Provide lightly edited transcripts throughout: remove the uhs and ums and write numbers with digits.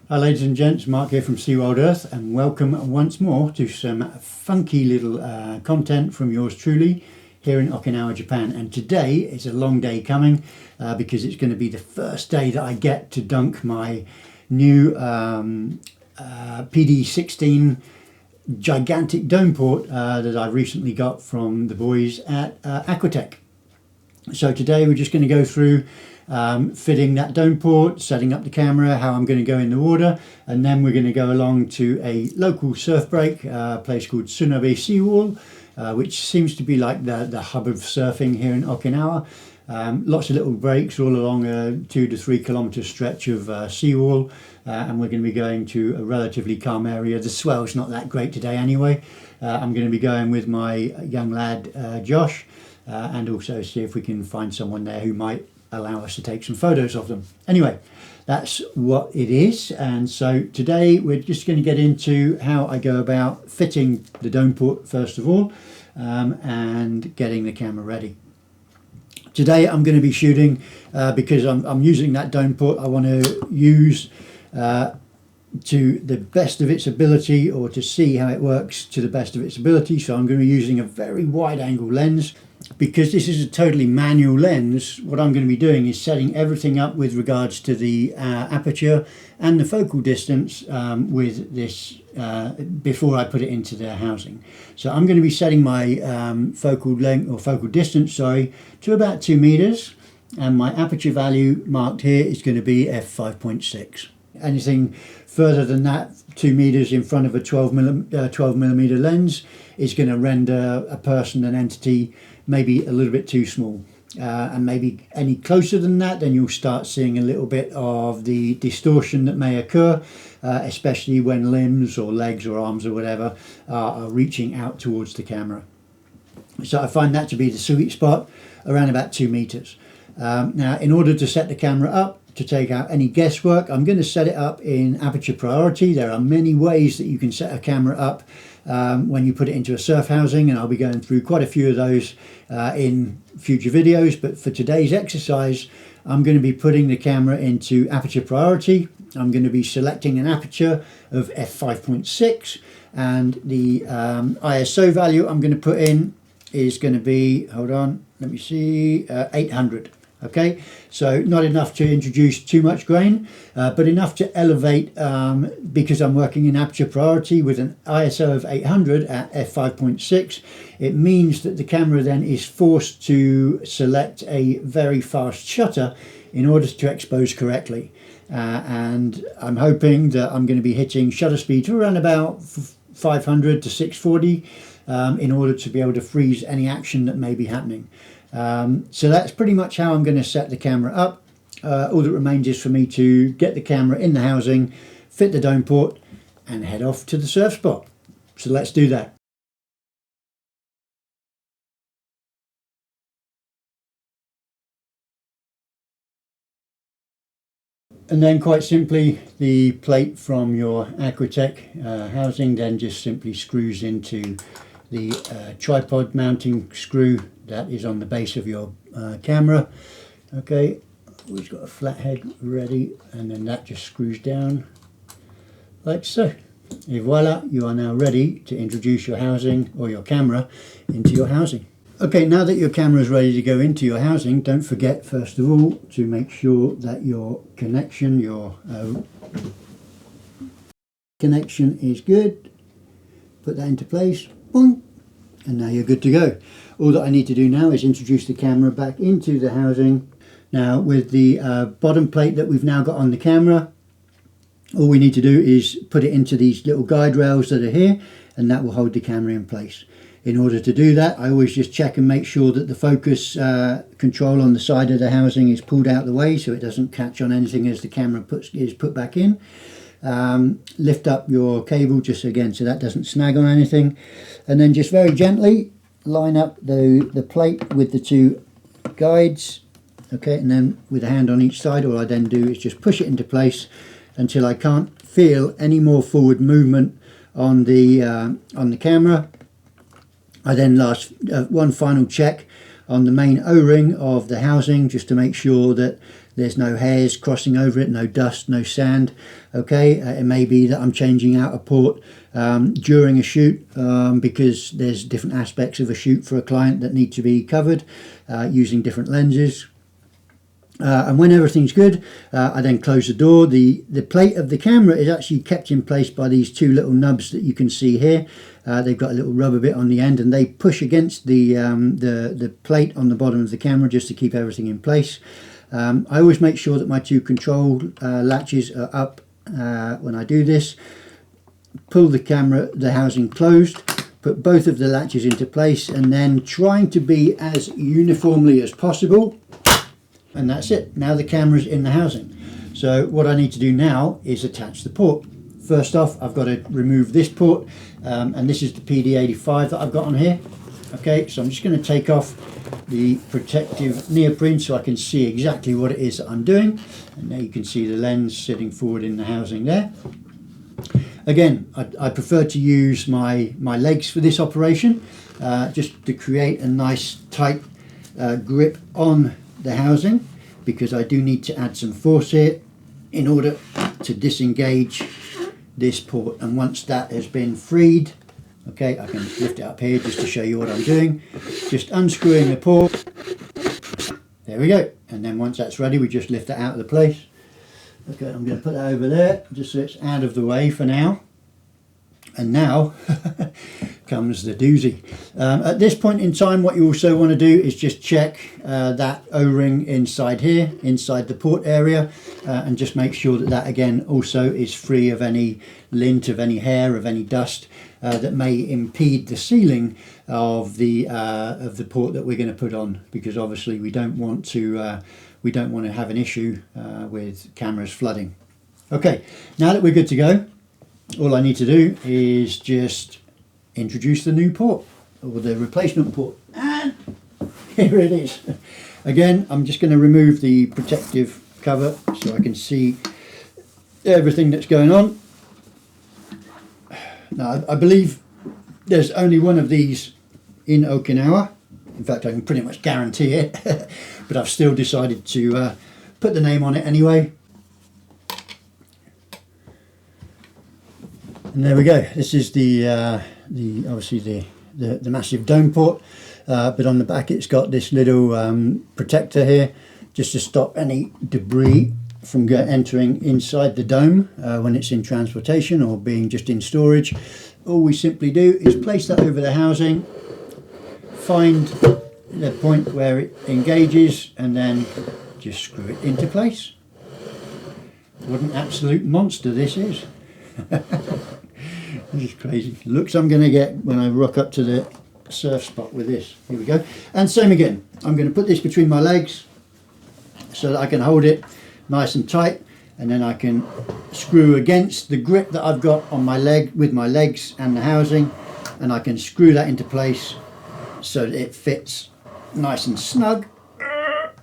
Hi ladies and gents, Mark here from SeaWorld Earth, and welcome once more to some funky little content from yours truly here in Okinawa, Japan. And today is a long day coming because it's going to be the first day that I get to dunk my new PD16 gigantic dome port that I recently got from the boys at Aquatech. So today we're just going to go through fitting that dome port, setting up the camera, how I'm going to go in the water, and then we're going to go along to a local surf break, a place called Tsunabe Seawall, which seems to be like the hub of surfing here in Okinawa. Lots of little breaks all along a 2 to 3 kilometre stretch of seawall, and we're going to be going to a relatively calm area. The swell's not that great today anyway. I'm going to be going with my young lad Josh, and also see if we can find someone there who might allow us to take some photos of them. Anyway, that's what it is. And so today we're just going to get into how I go about fitting the dome port first of all, and getting the camera ready. Today I'm going to be shooting because I'm using that dome port. I want to use to the best of its ability, or to see how it works to the best of its ability. So I'm going to be using a very wide angle lens. Because this is a totally manual lens, what I'm going to be doing is setting everything up with regards to the aperture and the focal distance with this before I put it into the housing. So I'm going to be setting my focal length, or focal distance, sorry, to about 2 meters, and my aperture value marked here is going to be f5.6. Anything further than that, 2 meters in front of a 12 millimeter lens, is going to render a person, an entity, maybe a little bit too small. And maybe any closer than that, then you'll start seeing a little bit of the distortion that may occur, especially when limbs or legs or arms or whatever are reaching out towards the camera. So I find that to be the sweet spot, around about 2 meters. Now, in order to set the camera up, to take out any guesswork, I'm going to set it up in aperture priority. There are many ways that you can set a camera up when you put it into a surf housing, and I'll be going through quite a few of those in future videos. But for today's exercise, I'm going to be putting the camera into aperture priority. I'm going to be selecting an aperture of f5.6, and the ISO value I'm going to put in is going to be, hold on, let me see, 800. Okay, so not enough to introduce too much grain, but enough to elevate, because I'm working in aperture priority with an ISO of 800 at f5.6. It means that the camera then is forced to select a very fast shutter in order to expose correctly. And I'm hoping that I'm going to be hitting shutter speed to around about 500 to 640 in order to be able to freeze any action that may be happening. So that's pretty much how I'm going to set the camera up. All that remains is for me to get the camera in the housing, fit the dome port, and head off to the surf spot. So let's do that. And then quite simply, the plate from your Aquatech housing then just simply screws into the tripod mounting screw that is on the base of your camera. Okay, we've got a flat head ready, and then that just screws down like so. Et voila, you are now ready to introduce your housing, or your camera, into your housing. Okay, now that your camera is ready to go into your housing, don't forget first of all to make sure that your connection is good. Put that into place, boom, and now you're good to go. All that I need to do now is introduce the camera back into the housing. Now, with the bottom plate that we've now got on the camera, all we need to do is put it into these little guide rails that are here, and that will hold the camera in place. In order to do that, I always just check and make sure that the focus control on the side of the housing is pulled out of the way, so it doesn't catch on anything as the camera is put back in. Lift up your cable just again so that doesn't snag on anything, and then just very gently line up the plate with the two guides. Okay, and then with a hand on each side, all I then do is just push it into place until I can't feel any more forward movement on the camera. I then one final check on the main O-ring of the housing, just to make sure that there's no hairs crossing over it, no dust, no sand. Okay, it may be that I'm changing out a port during a shoot because there's different aspects of a shoot for a client that need to be covered using different lenses. And when everything's good, I then close the door. The plate of the camera is actually kept in place by these two little nubs that you can see here. They've got a little rubber bit on the end, and they push against the plate on the bottom of the camera just to keep everything in place. I always make sure that my two control latches are up when I do this. Pull the housing closed, put both of the latches into place, and then trying to be as uniformly as possible. And that's it. Now the camera's in the housing. So what I need to do now is attach the port. First off, I've got to remove this port, and this is the PD85 that I've got on here. Okay, so I'm just going to take off the protective neoprene so I can see exactly what it is that I'm doing. And now you can see the lens sitting forward in the housing there. Again, I prefer to use my legs for this operation, just to create a nice tight grip on the housing, because I do need to add some force here in order to disengage this port. And once that has been freed, okay, I can lift it up here just to show you what I'm doing. Just unscrewing the port. There we go. And then once that's ready, we just lift it out of the place. Okay, I'm going to put that over there just so it's out of the way for now. And now comes the doozy. At this point in time, what you also want to do is just check that O-ring inside here, inside the port area, and just make sure that that again also is free of any lint, of any hair, of any dust that may impede the sealing of the port that we're going to put on, because obviously we don't want to have an issue with cameras flooding. Okay, now that we're good to go, all I need to do is just introduce the new port, or the replacement port, and here it is. Again, I'm just going to remove the protective cover so I can see everything that's going on. Now, I believe there's only one of these in Okinawa. In fact, I can pretty much guarantee it, but I've still decided to put the name on it anyway. And there we go. This is the obviously the massive dome port, but on the back it's got this little protector here, just to stop any debris from entering inside the dome when it's in transportation or being just in storage. All we simply do is place that over the housing, find the point where it engages, and then just screw it into place. What an absolute monster this is. This is crazy. The looks I'm going to get when I rock up to the surf spot with this. Here we go. And same again. I'm going to put this between my legs so that I can hold it nice and tight, and then I can screw against the grip that I've got on my leg with my legs and the housing, and I can screw that into place so that it fits nice and snug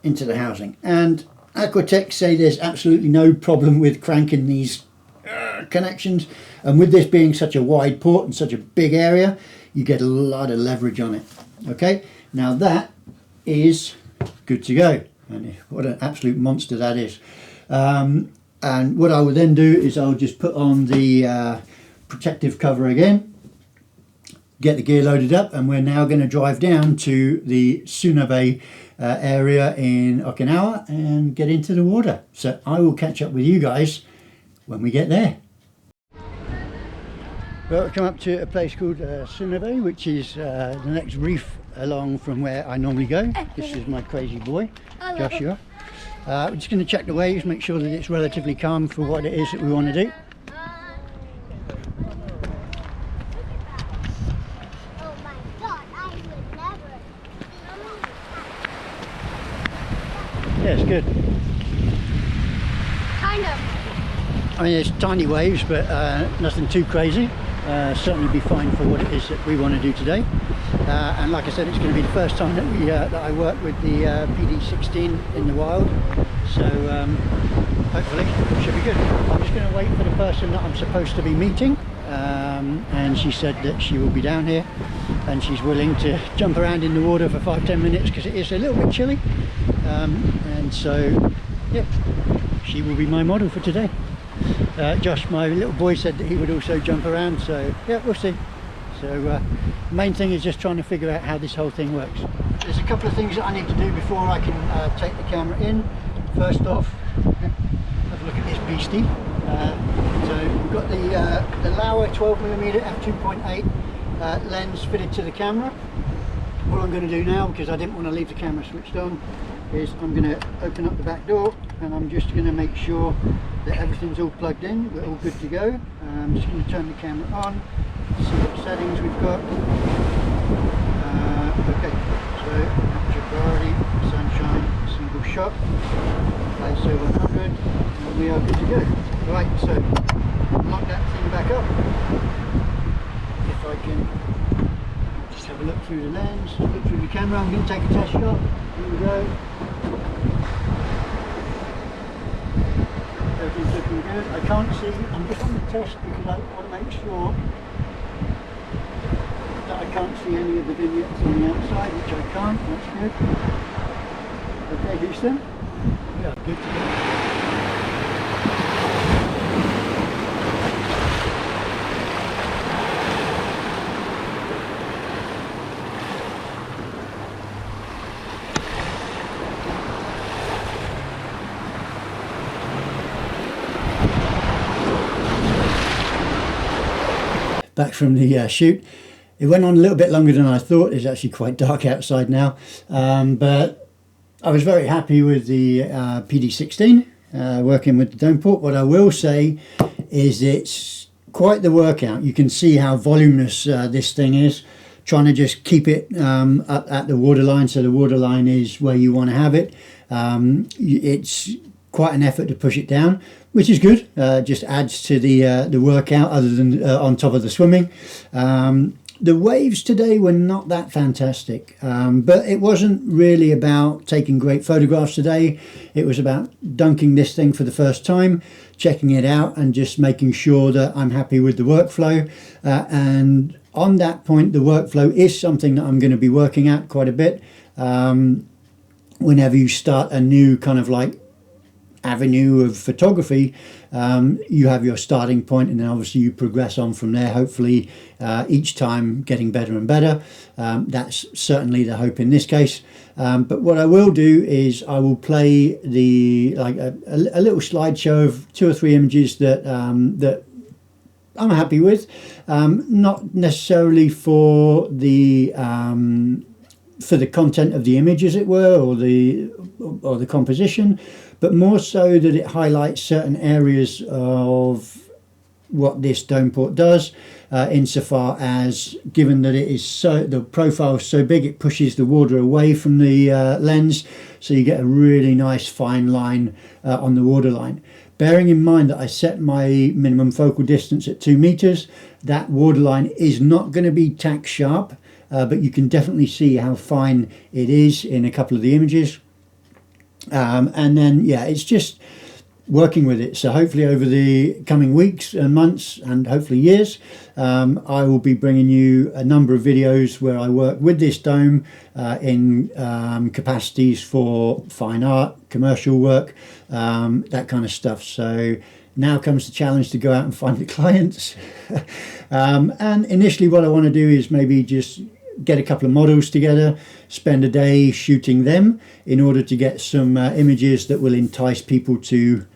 into the housing. And Aquatech say there's absolutely no problem with cranking these connections, and with this being such a wide port and such a big area, you get a lot of leverage on it. Okay, now that is good to go, and what an absolute monster that is. And what I will then do is I'll just put on the protective cover again, get the gear loaded up, and we're now going to drive down to the Tsunabe area in Okinawa and get into the water. So I will catch up with you guys when we get there. Well, we've come up to a place called Tsunabe, which is the next reef along from where I normally go. This is my crazy boy, Joshua. We're just going to check the waves, make sure that it's relatively calm for what it is that we want to do. Yeah, it's good. Kind of. I mean, it's tiny waves, but nothing too crazy. Certainly be fine for what it is that we want to do today. And like I said, it's going to be the first time that that I work with the PD16 in the wild. So hopefully it should be good. I'm just going to wait for the person that I'm supposed to be meeting. And she said that she will be down here and she's willing to jump around in the water for 5-10 minutes because it is a little bit chilly. And so yep, she will be my model for today. Josh, my little boy, said that he would also jump around, so yeah, we'll see. So main thing is just trying to figure out how this whole thing works. There's a couple of things that I need to do before I can take the camera in. First off, have a look at this beastie. So we've got the Lauer 12mm f2.8 lens fitted to the camera. What I'm going to do now, because I didn't want to leave the camera switched on, is I'm going to open up the back door, and I'm just going to make sure that everything's all plugged in, we're all good to go. I'm just going to turn the camera on, see what settings we've got. Okay, so aperture priority, sunshine, single shot, ISO 100, and we are good to go. Right, so lock that thing back up. If I can just have a look through the lens, look through the camera, I'm going to take a test shot. Here we go. Everything's looking good. I can't see, I'm just on the test because I want to make sure that I can't see any of the vignettes on the outside, which I can't. That's good. Okay, Houston. We are good to go. Back from the shoot. It went on a little bit longer than I thought. It's actually quite dark outside now, but I was very happy with the PD16 working with the dome port. What I will say is it's quite the workout. You can see how voluminous this thing is, trying to just keep it up at the waterline, so the waterline is where you want to have it. It's quite an effort to push it down, which is good. Just adds to the workout, other than on top of the swimming. The waves today were not that fantastic, but it wasn't really about taking great photographs today. It was about dunking this thing for the first time, checking it out, and just making sure that I'm happy with the workflow. And on that point, the workflow is something that I'm going to be working at quite a bit. Whenever you start a new kind of like avenue of photography, you have your starting point, and then obviously you progress on from there, hopefully each time getting better and better. That's certainly the hope in this case. But what I will do is I will play the a little slideshow of 2 or 3 images that that I'm happy with, not necessarily for the content of the image, as it were, or the composition, but more so that it highlights certain areas of what this dome port does, insofar as, given that it is the profile is so big, it pushes the water away from the lens, so you get a really nice fine line on the waterline. Bearing in mind that I set my minimum focal distance at 2 meters, that waterline is not going to be tack sharp, but you can definitely see how fine it is in a couple of the images. And then, yeah, it's just working with it. So hopefully over the coming weeks and months, and hopefully years, I will be bringing you a number of videos where I work with this dome in capacities for fine art, commercial work, that kind of stuff. So now comes the challenge to go out and find the clients. And initially what I want to do is maybe just get a couple of models together, spend a day shooting them in order to get some images that will entice people to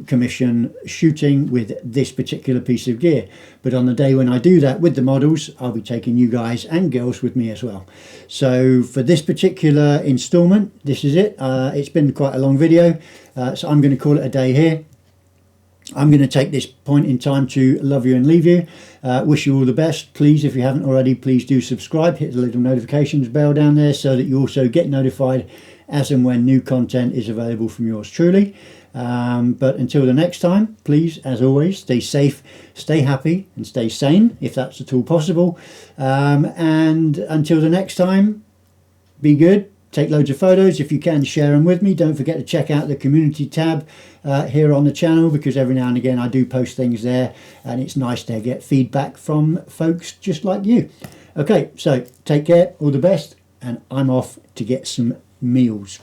commission shooting with this particular piece of gear. But on the day when I do that with the models, I'll be taking you guys and girls with me as well. So for this particular installment, this is it. It's been quite a long video, so I'm going to call it a day here. I'm going to take this point in time to love you and leave you. Wish you all the best. Please, if you haven't already, please do subscribe. Hit the little notifications bell down there so that you also get notified as and when new content is available from yours truly. But until the next time, please, as always, stay safe, stay happy, and stay sane, if that's at all possible. And until the next time, be good. Take loads of photos. If you can, share them with me. Don't forget to check out the community tab here on the channel, because every now and again I do post things there, and it's nice to get feedback from folks just like you. Okay, so take care, all the best, and I'm off to get some meals.